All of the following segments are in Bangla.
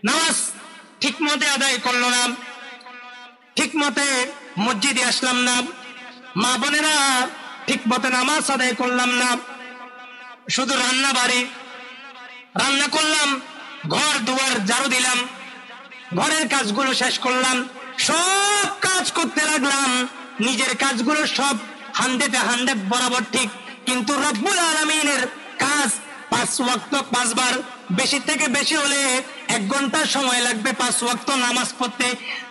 নামাজ ঠিক মতে আদায় করলো না, ঠিক মতে মসজিদে আসলাম না, মা বোনেরা ঠিক মতে নামাজ আদায় করলাম না, শুধু রান্না বাড়ি রান্না করলাম, ঘর দুয়ার ঝাড়ু দিলাম, ঘরের কাজগুলো শেষ করলাম, সব কাজ করতে লাগলাম, নিজের কাজগুলো সব 100 বরাবর ঠিক, কিন্তু রব্বুল আলামিনের কাজ 5 ওয়াক্ত 5 বার, বেশি থেকে বেশি হলে 1 ঘন্টা সময় লাগবে 5 ওয়াক্ত নামাজ পড়তে।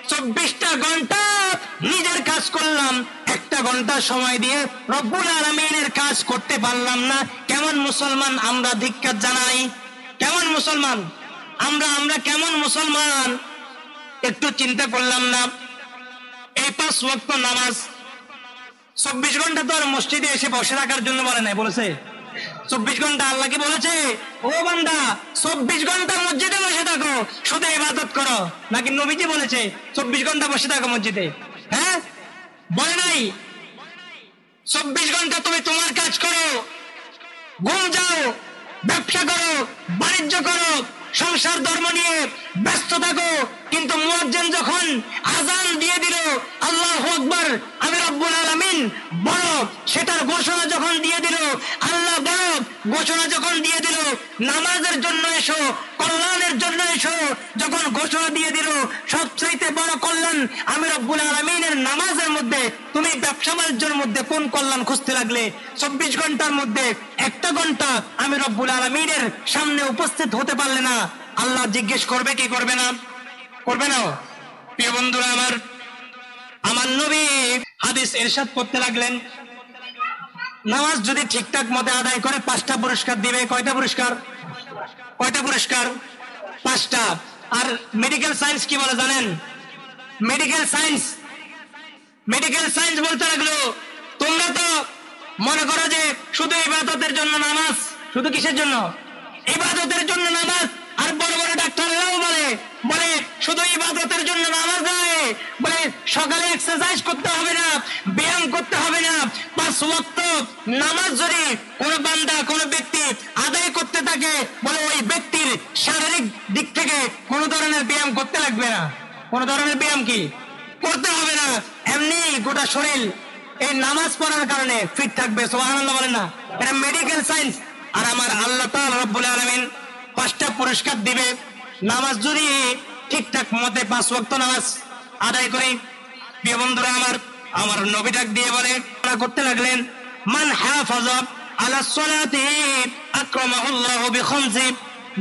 24টা ঘন্টা নিজের কাজ করলাম, 1টা ঘন্টা সময় দিয়ে রব্বুল আলামিনের কাজ করতে পারলাম না। কেমন মুসলমান আমরা, ধিক্কার জানাই। কেমন মুসলমান আমরা কেমন মুসলমান একটু চিন্তা করলাম না? এই 5 ওয়াক্ত নামাজ 24 ঘন্টা তো আর মসজিদে এসে বসে থাকার জন্য বলে নাই, বলেছে 24 ঘন্টা। আল্লাহ কি বলেছে ও বান্দা 24 ঘন্টা মসজিদে বসে থাকো, শুধু ইবাদত করো? নাকি নবীজি বলেছে 24 ঘন্টা বসে থাকো মসজিদে? হ্যাঁ, বলে নাই। 24 ঘন্টা তুমি তোমার কাজ করো, ঘুম যাও, ব্যবসা করো, বাণিজ্য করো, সংসার ধর্ম নিয়ে ব্যস্ত থাকো, কিন্তু মুয়াজ্জিন যখন আযান দিয়ে দিল আল্লাহু আকবার, আমি রব্বুল আলামিন বড়, সেটার ঘোষণা যখন দিয়ে দিল, আল্লাহ বড় ঘোষণা যখন দিয়ে দিল, নামাজের জন্য এসো, কল্যাণের জন্য এসো যখন ঘোষণা দিয়ে দিল, সবচাইতে বড় কল্যাণ আমি রব্বুল আলামিনের নামাজের মধ্যে, তুমি ব্যবসা বাণিজ্যের মধ্যে কোন কল্যাণ খুঁজতে লাগলে? 24 ঘন্টার মধ্যে 1টা ঘন্টা আমি রব্বুল আলামিনের সামনে উপস্থিত হতে পারলে না, আল্লাহ জিজ্ঞেস করবে কি করবে না? করবে না? প্রিয় বন্ধুরা আমার নবী হাদিস ইরশাদ করতে লাগলেন, নামাজ যদি ঠিকঠাক মতে আদায় করে 5টা পুরস্কার দিবে। কয়টা পুরস্কার? কয়টা পুরস্কার? 5টা। আর মেডিকেল সায়েন্স কি বলে জানেন? মেডিকেল সায়েন্স বলতে লাগলো, তোমরা তো মনে করো যে শুধু ইবাদতের জন্য নামাজ, শুধু কিসের জন্য? ইবাদতের জন্য নামাজ। আর বড় বড় ডাক্তাররাও বলে শুধু ইবাদতের জন্য নামাজ নয়, বলে সকালে এক্সারসাইজ করতে হবে না, ব্যায়াম করতে হবে না, 5 ওয়াক্ত নামাজ যদি কোনো বান্দা কোনো ব্যক্তি আদায় করতে থাকে, বলে ওই ব্যক্তির শারীরিক দিক থেকে কোনো ধরনের ব্যায়াম করতে লাগবে না। কোনো ধরনের ব্যায়াম কি করতে হবে না, এমনি গোটা শরীর এই নামাজ পড়ার কারণে ফিট থাকবে। সুবহানাল্লাহ বলেন না? এটা মেডিকেল সায়েন্স। আর আমার আল্লাহ তাআলা রব্বুল আলামিন 5টা পুরস্কার দিবে নামাজ যদি ঠিকঠাক মতে 5 ওয়াক্ত নামাজ আদায় করি। প্রিয় বন্ধুরা আমার নবী ডাক দিয়ে বলে করতে লাগলেন, মান হাফাজা আলা সলাতি আকরামাহুল্লাহু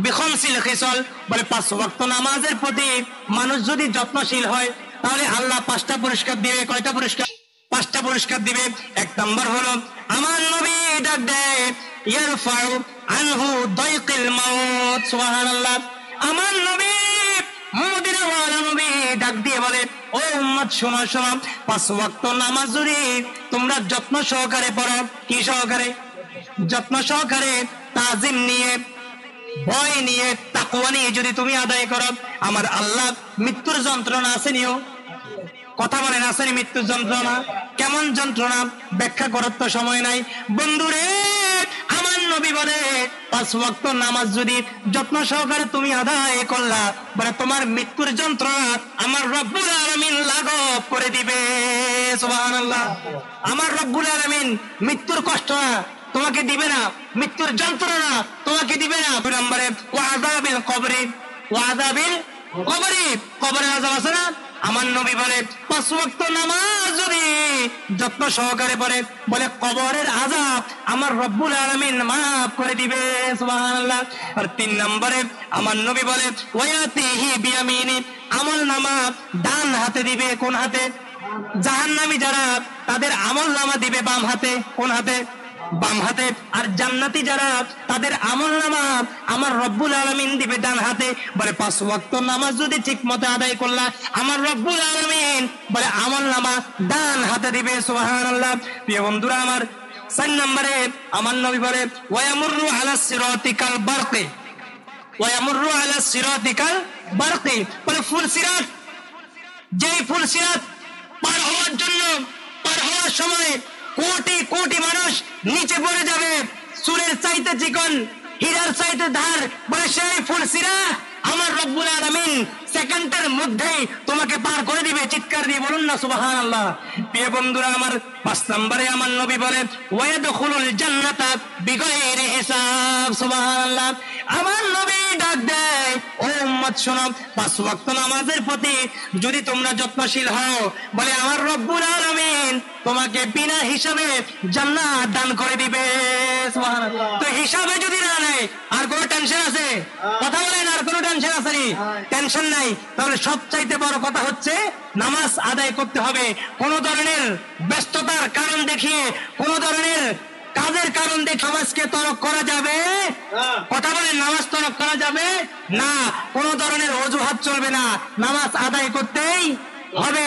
বিখামসিল খিসাল, বলে 5 ওয়াক্ত নামাজের প্রতি মানুষ যদি যত্নশীল হয় তাহলে আল্লাহ 5টা পুরস্কার দিবে। কয়টা পুরস্কার? 5টা পুরস্কার দিবে। 1 নাম্বার হলো আমার নবী ডাক দেয়, ইয়ারফাউ আনহু দাইকিল মাউত। সুবহানাল্লাহ। আমার নবী মুহাম্মদের ওয়ালা নবী ডাক দিয়ে বলে, ও উম্মত শোনো, 5 ওয়াক্ত নামাজ যদি তোমরা যত্ন সহকারে পড়ো, কি সহকারে? যত্ন সহকারে, তাজিম নিয়ে, ভয় নিয়ে, তাকওয়া নিয়ে যদি তুমি আদায় করো, আমার আল্লাহ মৃত্যুর যন্ত্রণা আসেনিও, কথা বলেন আসেনি? মৃত্যুর যন্ত্রণা কেমন যন্ত্রণা ব্যাখ্যা করার তো সময় নাই। বন্ধুরে আমার নবী বলে 5 ওয়াক্ত নামাজ যদি যত্ন সহকারে তুমি আদায় করলা, বলে তোমার মৃত্যুর যন্ত্রণা আমার রব্বুল আলামিন লাঘব করে দিবে। সুবহানাল্লাহ। আমার রব্বুল আলামিন মৃত্যুর কষ্ট তোমাকে দিবে না, মৃত্যুর যন্ত্রণা তোমাকে দিবে না। 2 নম্বরে ওয়াযাবিল কবরি, কবরের আযাব আছে না? আমার নবী বলে 5 ওয়াক্ত নামাজ যদি যত্ন সহকারে পড়ে, বলে কবরের আযাব আমার রব্বুল আলামিন maaf করে দিবে। সুবহানাল্লাহ। আর 3 নম্বরে আমার নবী বলে ওয়ায়াতিহি বিয়ামিনি, আমলনামা ডান হাতে দিবে। কোন হাতে? জাহান্নামী যারা তাদের আমলনামা দিবে বাম হাতে। কোন হাতে? বাম হাতে। আর জান্নাতি যারা তাদের আমলনামা আমার রব্বুল আলামিন দিবে ডান হাতে। বলে 5 ওয়াক্ত নামাজ যদি ঠিকমতো আদায় করলা, আমার রব্বুল আলামিন বলে আমলনামা ডান হাতে দিবে। সুবহানাল্লাহ। প্রিয় বন্ধুরা 4 নম্বরে আমার নবী বলে ওয়ায়ামুরু আলা সিরাতিকাল বারকি, ওয়ায়ামুরু আলা সিরাতিকাল বারকি, বলে ফুল সিরাত, যেই ফুল সিরাত পার হওয়ার সময় কোটি কোটি মানুষ নিচে পড়ে যাবে, চুলের চাইতে চিকন, হীরার চাইতে ধার, বলে সেই ফুল সিরাত আমার রব্বুল আলামিন সেকেন্ডের মধ্যেই তোমাকে পার করে দিবে। চিৎকার দিয়ে বলুন না সুবহানাল্লাহ। প্রিয় বন্ধুরা আমার, 5 নম্বরে আমার নবী বলেন ওয়ায়াদখুলুল জান্নাতা বিগাইরি হিসাব। সুবহানাল্লাহ। আমার নবী ডাক দেয়, ও উম্মত শোনো, 5 ওয়াক্ত নামাজের প্রতি যদি তোমরা যত্নশীল হও, বলে আমার রব্বুল আলামিন তোমাকে বিনা হিসাবে জান্নাত দান করে দিবে। সুবহানাল্লাহ। তো হিসাবে যদি না নেয়, আর কোনো টেনশন আছে? কথা বলেন, আর কোনো টেনশন আছে নি? টেনশন নাই। তাহলে সবচাইতে বড় কথা হচ্ছে নামাজ আদায় করতে হবে। কোন ধরনের ব্যস্ততার কারণ দেখিয়ে, কোন ধরনের কাজের কারণ দেখে নামাজকে তরক করা যাবে? কথা বলেন, নামাজ তরক করা যাবে না। কোন ধরনের অজুহাত চলবে না, নামাজ আদায় করতেই হবে।